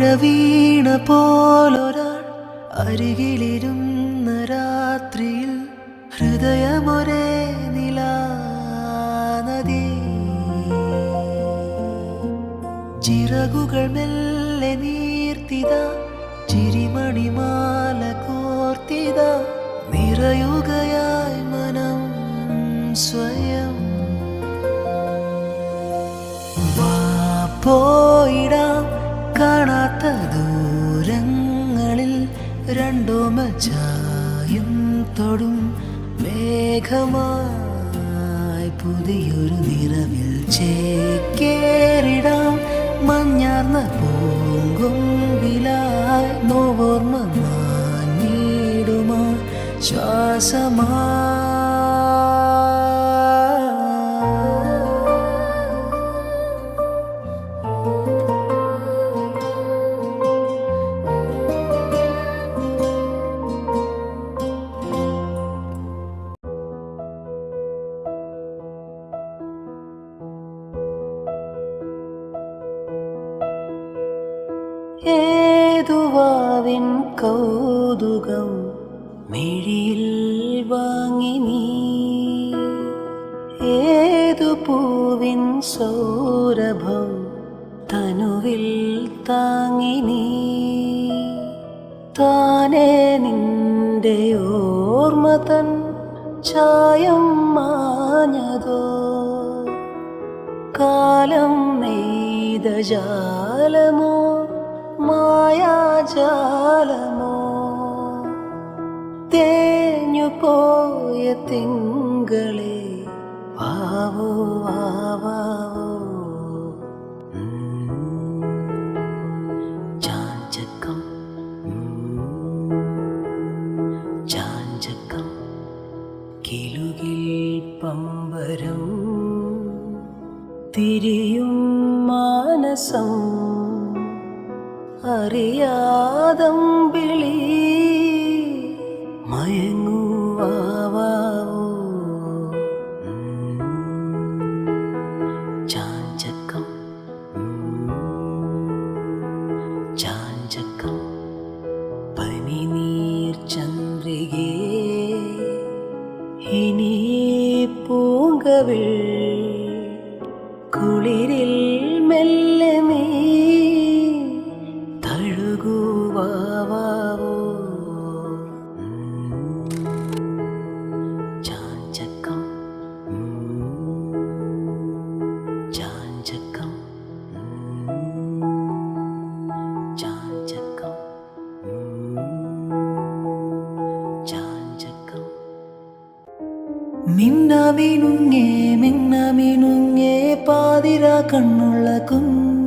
മഴവീണ പോലൊരാൾ അരികിലിരുന്ന രാത്രിയിൽ ഹൃദയമൊരേ നിലാനദി. ചിറകുകൾ മെല്ലെ നീർത്തിത, ചിരിമണിമാല കോർത്തിത, നിറയുകയായി മനം സ്വയം. പോയിടാം കാണാത്ത ദൂരങ്ങളിൽ, രണ്ടോമച്ചായും തൊടും മേഘമായി പുതിയൊരു നിറവിൽ ചേക്കേറിടാം. മഞ്ഞാർന്ന പൂങ്കൊമ്പിലായി നോവോർമ്മ മാഞ്ഞിടുമാ ശ്വാസമാ. ഏതുവാവിൻ കൗതുകം മിഴിയിൽ വാങ്ങി നീ, ഏതു പൂവിൻ സൗരഭം തനുവിൽ താങ്ങി നീ. താനേ നിന്റെ ഓർമ്മ തൻ ചായം മാഞ്ഞതോ, കാലം നെയ്ത ജാലമോ മായാജാലമോ. തേഞ്ഞുപോയ തിങ്കളെ വാവോ വാവാവോ. ചാഞ്ചക്കം ചാഞ്ചക്കം കിലുകിൽ പമ്പരം തിരിയും മാനസം. അറിയാതമ്പിളി മയങ്ങുവാവോ. ചാഞ്ചക്കം ചാഞ്ചക്കം പനിനീർ ചന്ദ്രികേ ഇനി പൂങ്കവിൾ കുളിരിൽ മെല്ലെ നീ തഴുകുവാവോ. ചാഞ്ചക്കം ചാഞ്ചക്കം ചാഞ്ചക്കം ചാഞ്ചക്കം. മിന്നാമിനുങ്ങേ മിന്നാമിനുങ്ങേ പാതിരാ കണ്ണുള്ള കുഞ്ഞ്